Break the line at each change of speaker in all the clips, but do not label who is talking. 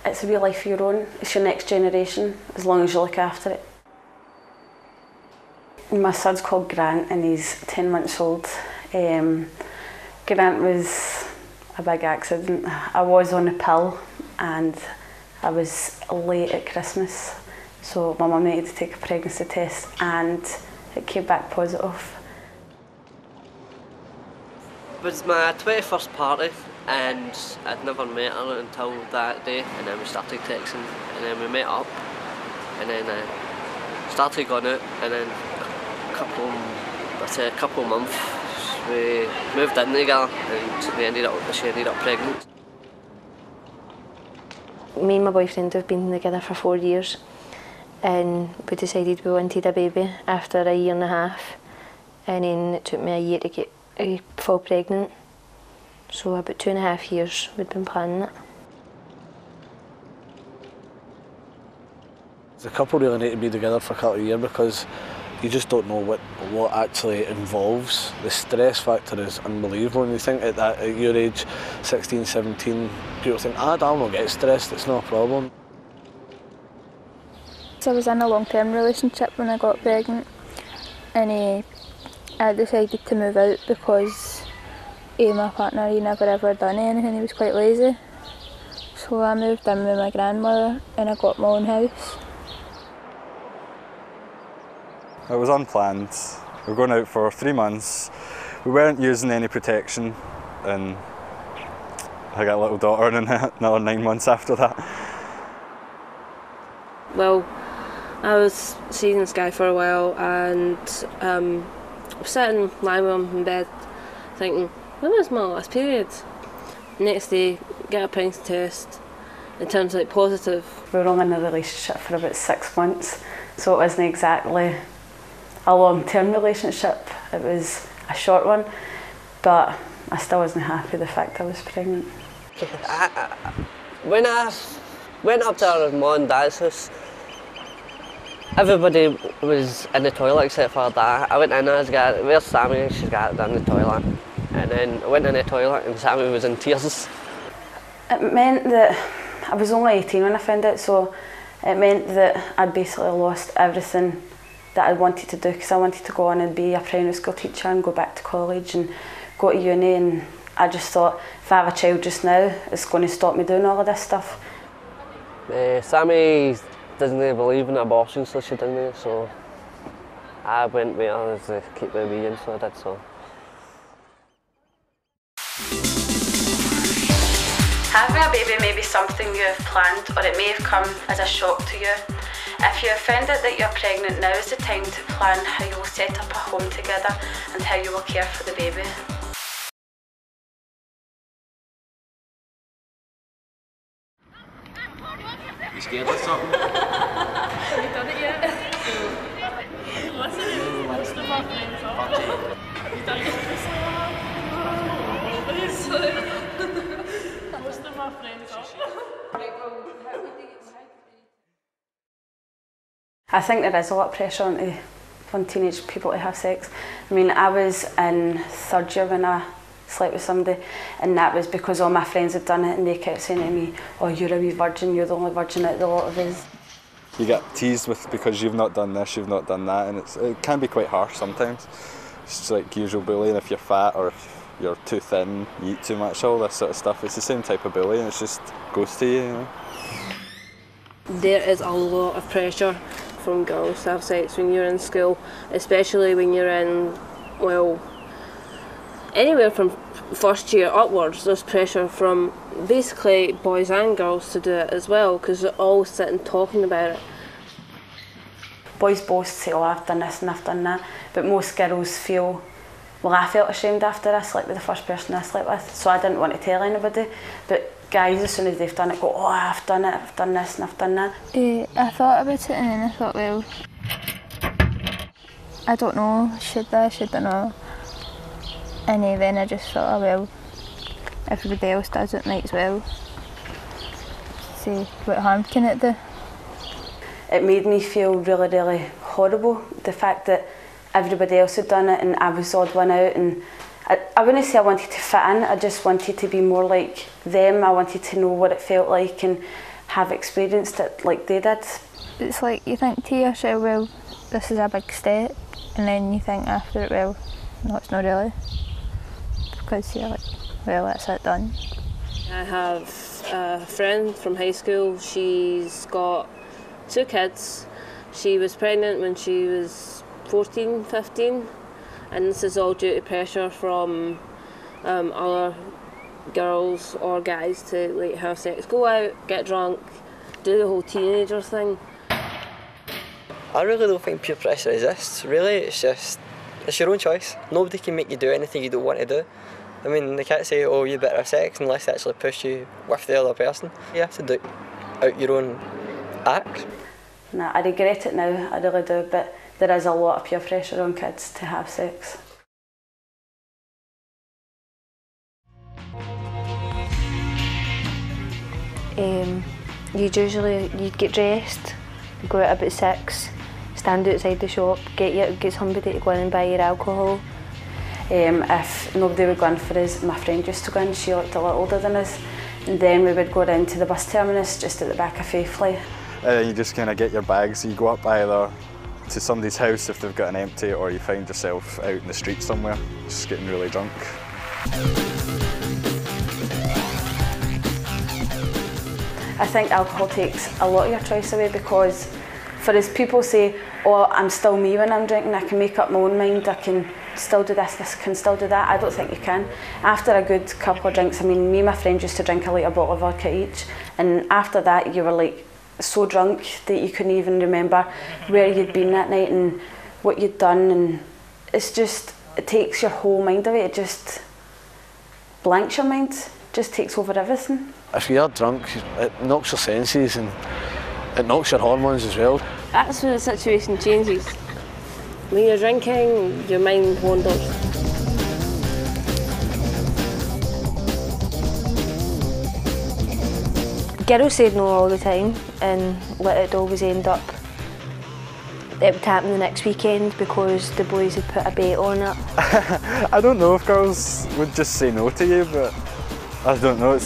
it's a wee life of your own. It's your next generation, as long as you look after it. My son's called Grant and he's 10 months old. Grant was a big accident. I was on a pill and I was late at Christmas, so my mum needed to take a pregnancy test and it came back positive.
It was my 21st party and I'd never met her until that day, and then we started texting and then we met up and then started going out, and then a couple months we moved in together and she ended up pregnant.
Me and my boyfriend have been together for 4 years and we decided we wanted a baby after a year and a half, and then it took me a year to fall pregnant, so about 2.5 years we'd been planning it.
The couple really need to be together for a couple of years because you just don't know what actually involves. The stress factor is unbelievable. And you think at your age, 16, 17, people think, I'll not get stressed, it's not a problem.
So I was in a long-term relationship when I got pregnant, and I decided to move out because my partner, he never ever done anything, he was quite lazy. So I moved in with my grandmother and I got my own house.
It was unplanned. We were going out for 3 months. We weren't using any protection, and I got a little daughter and another 9 months after that.
Well, I was seeing this guy for a while and I was sitting lying with him in bed thinking, when was my last period? Next day, get a pregnancy test. It turns out positive.
We were only in a relationship for about 6 months, so it wasn't exactly a long-term relationship. It was a short one, but I still wasn't happy with the fact I was pregnant.
When I went up to our mum and dad's house, everybody was in the toilet except for Dad. I went in, where's Sammy? She's got it in the toilet. And then I went in the toilet and Sammy was in tears.
It meant that I was only 18 when I found out, so it meant that I'd basically lost everything that I wanted to do, because I wanted to go on and be a primary school teacher and go back to college and go to uni, and I just thought if I have a child just now, it's going to stop me doing all of this stuff.
Sammy doesn't believe in abortion, so she didn't, so I went with her to keep the wee in, so I did so.
Having a baby may be something you have planned, or it may have come as a shock to you. If you have found out that you're pregnant, now is the time to plan how you will set up a home together and how you will care for the baby.
You scared of something?
Have you done it yet? Listen, most of my friends are. Have you done it yet? Most of my friends are.
I think there is a lot of pressure on teenage people to have sex. I mean, I was in 3rd year when I slept with somebody, and that was because all my friends had done it and they kept saying to me, oh, you're a wee virgin, you're the only virgin out of the lot of us.
You get teased with because you've not done this, you've not done that, and it can be quite harsh sometimes. It's like usual bullying if you're fat or if you're too thin, you eat too much, all this sort of stuff. It's the same type of bullying, it just goes to you, you know.
There is a lot of pressure from girls to have sex when you're in school, especially when you're in, well, anywhere from 1st year upwards. There's pressure from basically boys and girls to do it as well, because they're all sitting talking about it.
Boys both say, oh, I've done this and I've done that, but most girls feel, well, I felt ashamed after I slept with the first person I slept with, so I didn't want to tell anybody. But guys, as soon as they've done it, go, oh, I've done it, I've done this and I've done that.
I thought about it and then I thought, well, I don't know, should I not? And then I just thought, oh well, everybody else does it, might as well. See, what harm can it do?
It made me feel really, really horrible, the fact that everybody else had done it and I was the odd one out. And I wouldn't say I wanted to fit in, I just wanted to be more like them. I wanted to know what it felt like and have experienced it like they did.
It's like you think to yourself, well, this is a big step, and then you think after it, well, no, it's not really, because you're like, well, that's it, done.
I have a friend from high school. She's got 2 kids. She was pregnant when she was 14, 15, and this is all due to pressure from other girls or guys to like have sex, go out, get drunk, do the whole teenager thing.
I really don't think peer pressure exists, really. It's your own choice. Nobody can make you do anything you don't want to do. I mean, they can't say, oh, you better have sex unless they actually push you with the other person. You have to do out your own act.
Nah, I regret it now, I really do, but there is a lot of peer pressure on kids to have sex.
You'd get dressed, go out about 6, stand outside the shop, get somebody to go in and buy your alcohol.
If nobody would go in for us, my friend used to go in, she looked a lot older than us, and then we would go down to the bus terminus just at the back of Faithfully.
You just kind of get your bags, you go up either to somebody's house if they've got an empty, or you find yourself out in the street somewhere, just getting really drunk.
I think alcohol takes a lot of your choice away, because for us people say, oh, I'm still me when I'm drinking, I can make up my own mind, I can still do this, I can still do that. I don't think you can. After a good couple of drinks, I mean, me and my friend used to drink a litre bottle of vodka each, and after that you were like so drunk that you couldn't even remember where you'd been that night and what you'd done, and it's just, it takes your whole mind away, it just blanks your mind, just takes over everything.
If you're drunk, it knocks your senses and it knocks your hormones as well.
That's when the situation changes. When you're drinking, your mind wanders.
Girls said no all the time, and it'd always end up, it would happen the next weekend because the boys had put a bet on it.
I don't know if girls would just say no to you, but I don't know.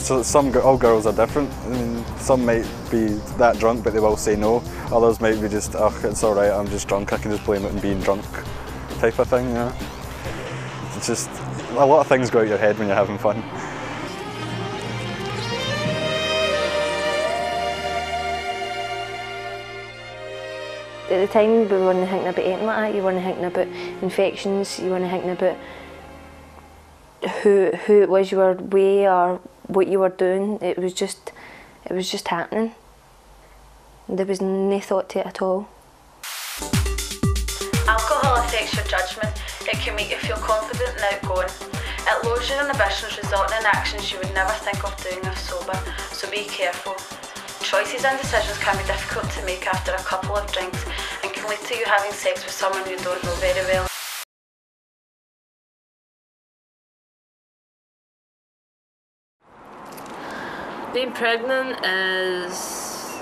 All girls are different. I mean, some might be that drunk, but they will say no. Others might be just, oh, it's all right, I'm just drunk, I can just blame it on being drunk, type of thing. Yeah. It's just a lot of things go out your head when you're having fun.
At the time, we weren't thinking about anything like that. You weren't thinking about infections. You weren't thinking about who it was you were with or what you were doing. It was just happening. There was no thought to it at all.
Alcohol affects your judgment. It can make you feel confident and outgoing. It lowers your inhibitions, resulting in actions you would never think of doing if sober, so be careful. Choices and decisions can be difficult to make after a couple of drinks and can lead to you having sex with someone you don't know very well.
Being pregnant is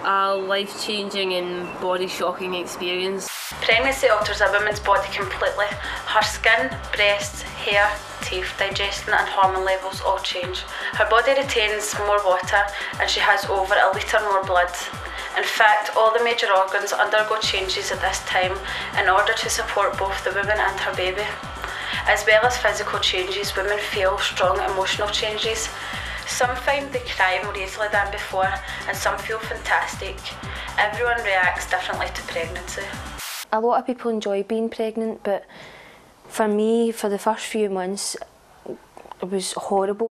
a life-changing and body-shocking experience.
Pregnancy alters a woman's body completely. Her skin, breasts, hair, teeth, digestion and hormone levels all change. Her body retains more water and she has over a litre more blood. In fact, all the major organs undergo changes at this time in order to support both the woman and her baby. As well as physical changes, women feel strong emotional changes. Some find they cry more easily than before and some feel fantastic. Everyone reacts differently to pregnancy.
A lot of people enjoy being pregnant, but for me, for the first few months, it was horrible.